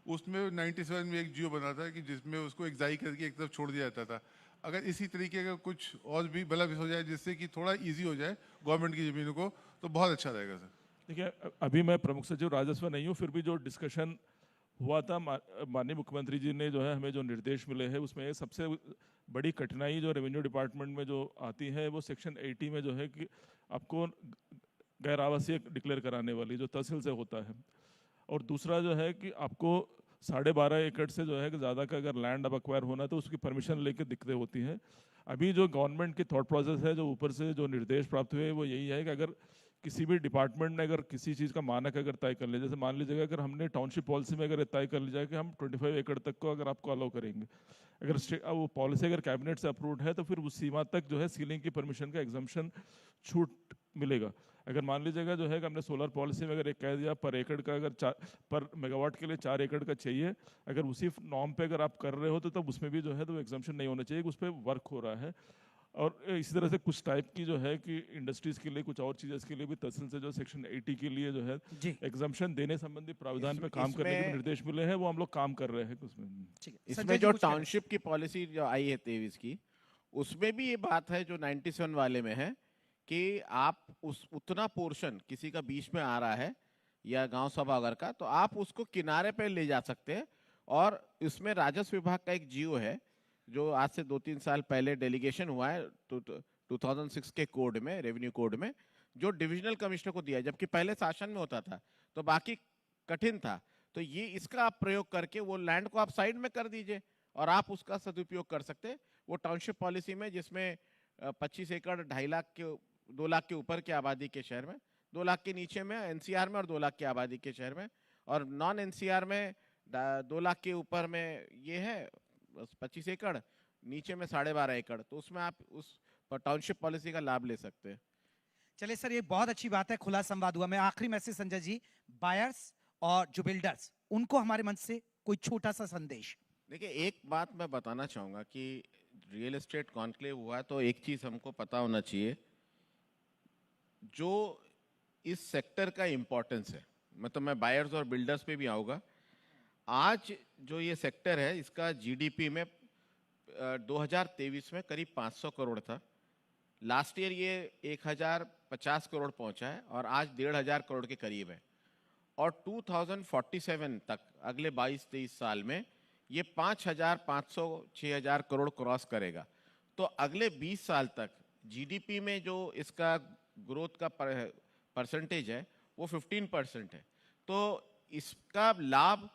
उसमें 97 में एक जियो बना था कि जिसमें उसको एक्साई करके एक तरफ छोड़ दिया जाता था। अगर इसी तरीके का कुछ और भी भला हो जाए जिससे कि थोड़ा इजी हो जाए गवर्नमेंट की ज़मीनों को, तो बहुत अच्छा रहेगा सर।
देखिए, अभी मैं प्रमुख सचिव राजस्व नहीं हूँ, फिर भी जो डिस्कशन हुआ था माननीय मुख्यमंत्री जी ने जो है हमें जो निर्देश मिले हैं उसमें सबसे बड़ी कठिनाई जो रेवेन्यू डिपार्टमेंट में जो आती है वो सेक्शन 80 में जो है कि आपको गैर आवासीय डिक्लेयर कराने वाली जो तहसील से होता है, और दूसरा जो है कि आपको 12.5 एकड़ से जो है कि ज़्यादा का अगर लैंड अब अक्वायर होना तो उसकी परमिशन लेके दिक्कतें होती हैं। अभी जो गवर्नमेंट की थॉट प्रोसेस है, जो ऊपर से जो निर्देश प्राप्त हुए वो यही है कि अगर किसी भी डिपार्टमेंट ने अगर किसी चीज़ का मानक अगर तय कर ले, जैसे मान लीजिएगा अगर हमने टाउनशिप पॉलिसी में अगर तय कर लिया कि हम 25 एकड़ तक को अगर आपको अलाउ करेंगे, अगर वो पॉलिसी अगर कैबिनेट से अप्रूव्ड है तो फिर उस सीमा तक जो है सीलिंग की परमिशन का एग्जम्पशन छूट मिलेगा। अगर मान लीजिएगा जो है कि हमने सोलर पॉलिसी में अगर एक कह दिया पर एकड़ का अगर पर मेगावाट के लिए 4 एकड़ का चाहिए, अगर उसी नॉर्म पे अगर आप कर रहे हो तो तब उसमें भी जो है तो एग्जम्पशन नहीं होना चाहिए कि उस पर वर्क हो रहा है। और इसी तरह से कुछ टाइप की जो है कि इंडस्ट्रीज के लिए कुछ और चीजें के लिए भी तहसील से जो सेक्शन 80 के लिए जो है
जी।
एग्जम्पशन देने संबंधी प्रावधान पे काम करने के भी निर्देश मिले हैं, वो हम लोग काम कर रहे हैं उसमें।
ठीक है, संजय
इसमें
जी
जो
कुछ कह रहे थे।
टाउनशिप की पॉलिसी जो आई है 23 की, उसमें भी ये बात है जो 97 वाले में है कि आप उस उतना पोर्शन किसी का बीच में आ रहा है या गांव सभा अगर का, तो आप उसको किनारे पे ले जा सकते हैं। और इसमें राजस्व विभाग का एक जीओ है जो आज से 2-3 साल पहले डेलीगेशन हुआ है 2006 के कोड में, रेवेन्यू कोड में, जो डिविजनल कमिश्नर को दिया, जबकि पहले शासन में होता था तो बाकी कठिन था। तो ये इसका आप प्रयोग करके वो लैंड को आप साइड में कर दीजिए और आप उसका सदुपयोग कर सकते हैं। वो टाउनशिप पॉलिसी में जिसमें 25 एकड़ 2.5 लाख के 2 लाख के ऊपर की आबादी के शहर में, 2 लाख के नीचे में एनसीआर में और 2 लाख की आबादी के शहर में, और नॉन एनसीआर में 2 लाख के ऊपर में ये है 25 एकड़, नीचे में 12.5 एकड़, तो उसमें आप उस टाउनशिप पॉलिसी का लाभ ले सकते हैं।
चलिए सर, ये बहुत अच्छी बात है, खुला संवाद हुआ। मैं आखिरी मैसेज संजय जी, बायर्स और जो बिल्डर्स, उनको हमारे मंच से कोई छोटा सा संदेश।
देखिए, एक बात मैं बताना चाहूँगा कि रियल एस्टेट कॉन्क्लेव हुआ है तो एक चीज़ हमको पता होना चाहिए, जो इस सेक्टर का इम्पोर्टेंस है, मतलब मैं बायर्स और बिल्डर्स पे भी आऊँगा। आज जो ये सेक्टर है इसका जीडीपी में 2023 में करीब 500 करोड़ था। लास्ट ईयर ये 1050 करोड़ पहुंचा है और आज 1500 करोड़ के करीब है। और 2047 तक, अगले 22-23 साल में ये 5500-6000 करोड़ क्रॉस करेगा। तो अगले 20 साल तक जीडीपी में जो इसका ग्रोथ का परसेंटेज है वो 15% है। तो इसका लाभ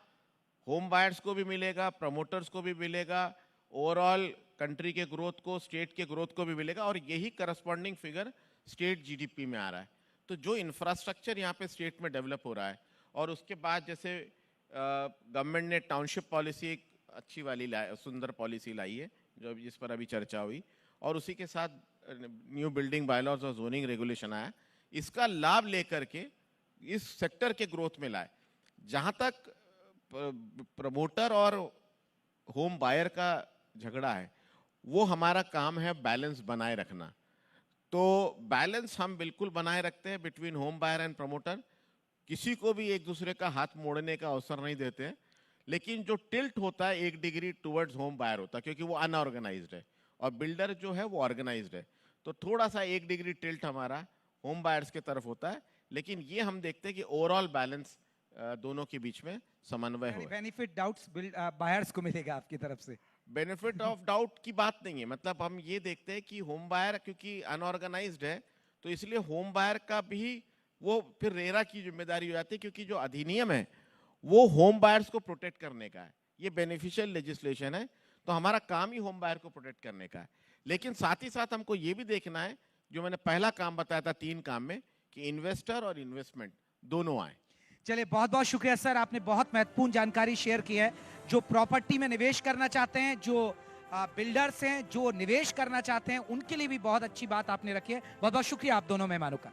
होम बायर्स को भी मिलेगा, प्रमोटर्स को भी मिलेगा, ओवरऑल कंट्री के ग्रोथ को, स्टेट के ग्रोथ को भी मिलेगा, और यही करस्पॉन्डिंग फिगर स्टेट जीडीपी में आ रहा है। तो जो इंफ्रास्ट्रक्चर यहाँ पे स्टेट में डेवलप हो रहा है, और उसके बाद जैसे गवर्नमेंट ने टाउनशिप पॉलिसी एक अच्छी वाली सुंदर पॉलिसी लाई है जो जिस पर अभी चर्चा हुई, और उसी के साथ न्यू बिल्डिंग बायलॉज और जोनिंग रेगुलेशन आया, इसका लाभ लेकर के इस सेक्टर के ग्रोथ में लाए। जहाँ तक प्रमोटर और होम बायर का झगड़ा है, वो हमारा काम है बैलेंस बनाए रखना। तो बैलेंस हम बिल्कुल बनाए रखते हैं between home buyer and promoter. किसी को भी एक दूसरे का हाथ मोड़ने का अवसर नहीं देते हैं, लेकिन जो टिल्ट होता है 1 डिग्री टुवर्ड्स होम बायर होता है, क्योंकि वो अनऑर्गेनाइज्ड है और बिल्डर जो है वो ऑर्गेनाइज्ड है। तो थोड़ा सा 1 डिग्री टिल्ट हमारा होम बायर्स की तरफ होता है, लेकिन ये हम देखते हैं कि ओवरऑल बैलेंस दोनों के बीच में समन्वय हो।
बेनिफिट डाउट्स बायर्स को मिलेगा आपकी तरफ से?
बेनिफिट ऑफ डाउट की बात नहीं है, मतलब हम ये देखते हैं कि होम बायर क्योंकि अनऑर्गेनाइज्ड है, तो इसलिए होम बायर का भी वो फिर रेरा की जिम्मेदारी हो जाती है, क्योंकि जो अधिनियम है वो होम बायर्स को प्रोटेक्ट करने का है। ये बेनिफिशियल लेजिस्लेशन है, तो हमारा काम ही होम बायर को प्रोटेक्ट करने का है। लेकिन साथ ही साथ हमको ये भी देखना है, जो मैंने पहला काम बताया था 3 काम में, कि इन्वेस्टर और इन्वेस्टमेंट दोनों आए।
चलिए, बहुत बहुत शुक्रिया सर, आपने बहुत महत्वपूर्ण जानकारी शेयर की है। जो प्रॉपर्टी में निवेश करना चाहते हैं, जो बिल्डर्स हैं, जो निवेश करना चाहते हैं, उनके लिए भी बहुत अच्छी बात आपने रखी है। बहुत बहुत शुक्रिया आप दोनों मेहमानों का।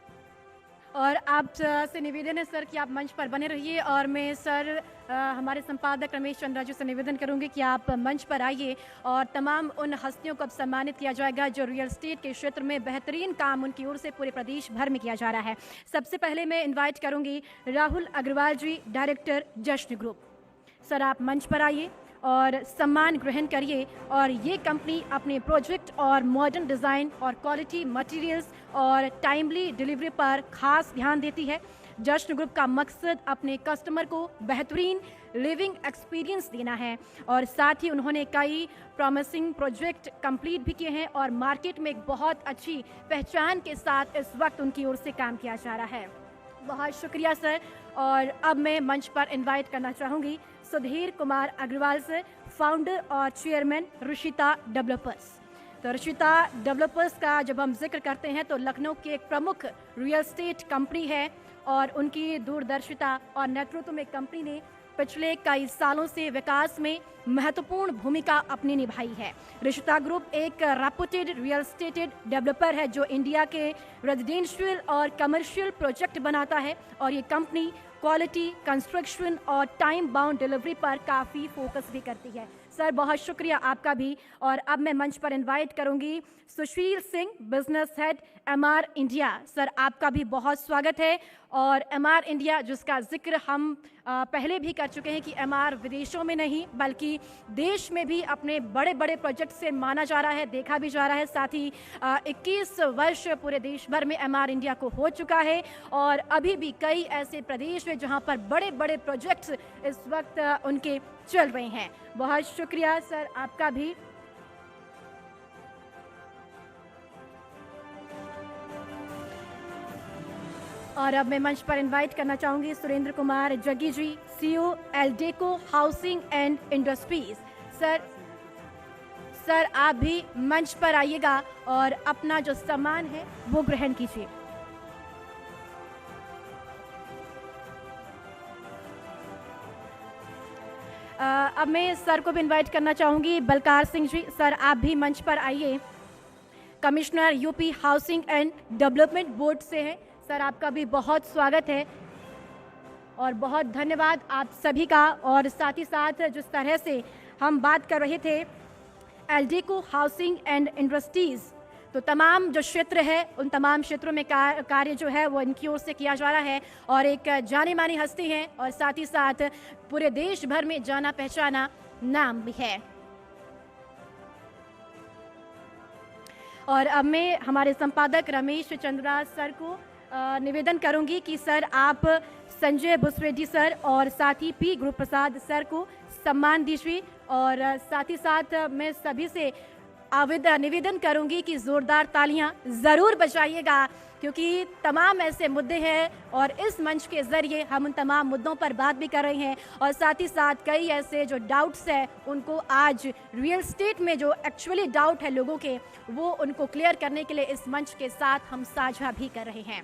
और आप से निवेदन है सर कि आप मंच पर बने रहिए, और मैं सर हमारे संपादक रमेश चंद्रा जी से निवेदन करूंगी कि आप मंच पर आइए और तमाम उन हस्तियों को अब सम्मानित किया जाएगा जो रियल एस्टेट के क्षेत्र में बेहतरीन काम उनकी ओर से पूरे प्रदेश भर में किया जा रहा है। सबसे पहले मैं इन्वाइट करूंगी राहुल अग्रवाल जी, डायरेक्टर जश्न ग्रुप। सर आप मंच पर आइए और सम्मान ग्रहण करिए। और ये कंपनी अपने प्रोजेक्ट और मॉडर्न डिज़ाइन और क्वालिटी मटेरियल्स और टाइमली डिलीवरी पर खास ध्यान देती है। जश्न ग्रुप का मकसद अपने कस्टमर को बेहतरीन लिविंग एक्सपीरियंस देना है, और साथ ही उन्होंने कई प्रॉमिसिंग प्रोजेक्ट कंप्लीट भी किए हैं और मार्केट में एक बहुत अच्छी पहचान के साथ इस वक्त उनकी ओर से काम किया जा रहा है। बहुत शुक्रिया सर। और अब मैं मंच पर इनवाइट करना चाहूँगी सुधीर कुमार अग्रवाल सर, फाउंडर और चेयरमैन ऋषिता डेवलपर्स। तो ऋषिता डेवलपर्स का जब हम जिक्र करते हैं तो लखनऊ की एक प्रमुख रियल एस्टेट कंपनी है, और उनकी दूरदर्शिता और नेतृत्व में कंपनी ने पिछले कई सालों से विकास में महत्वपूर्ण भूमिका अपनी निभाई है। ऋषिता ग्रुप एक रेपुटेड रियल एस्टेट डेवलपर है जो इंडिया के रेजिडेंशियल और कमर्शियल प्रोजेक्ट बनाता है, और ये कंपनी क्वालिटी, कंस्ट्रक्शन और टाइम बाउंड डिलीवरी पर काफ़ी फोकस भी करती है। सर बहुत शुक्रिया आपका भी। और अब मैं मंच पर इनवाइट करूंगी Sushil Singh, business head MR India. Sir आपका भी बहुत स्वागत है। और MR इंडिया जिसका जिक्र हम पहले भी कर चुके हैं कि MR विदेशों में नहीं बल्कि देश में भी अपने बड़े बड़े प्रोजेक्ट से माना जा रहा है, देखा भी जा रहा है। साथ ही 21 वर्ष पूरे देश भर में MR इंडिया को हो चुका है और अभी भी कई ऐसे प्रदेश हैं जहां पर बड़े बड़े प्रोजेक्ट्स इस वक्त उनके चल रहे हैं। बहुत शुक्रिया सर आपका भी। और अब मैं मंच पर इनवाइट करना चाहूंगी सुरेंद्र कुमार जग्गी जी, CEO Eldeco housing and industries. Sir आप भी मंच पर आइएगा और अपना जो सम्मान है वो ग्रहण कीजिए। अब मैं सर को भी इनवाइट करना चाहूंगी, बलकार सिंह जी। सर आप भी मंच पर आइए। Commissioner UP housing and development board से हैं। सर आपका भी बहुत स्वागत है और बहुत धन्यवाद आप सभी का। और साथ ही साथ जिस तरह से हम बात कर रहे थे एल्डेको हाउसिंग एंड इंडस्ट्रीज, तो तमाम जो क्षेत्र है उन तमाम क्षेत्रों में कार्य जो है वो इनकी ओर से किया जा रहा है और एक जानी मानी हस्ती हैं और साथ ही साथ पूरे देश भर में जाना पहचाना नाम भी है। और अब मैं हमारे संपादक रमेश चंद्रा सर को निवेदन करूंगी कि सर आप संजय भुसरेड्डी सर और साथ ही P गुरु प्रसाद सर को सम्मान दीजिए। और साथ ही साथ मैं सभी से निवेदन करूंगी कि जोरदार तालियां जरूर बजाइएगा क्योंकि तमाम ऐसे मुद्दे हैं और इस मंच के जरिए हम उन तमाम मुद्दों पर बात भी कर रहे हैं और साथ ही साथ कई ऐसे जो डाउट्स हैं उनको आज रियल एस्टेट में जो एक्चुअली डाउट है लोगों के वो उनको क्लियर करने के लिए इस मंच के साथ हम साझा भी कर रहे हैं।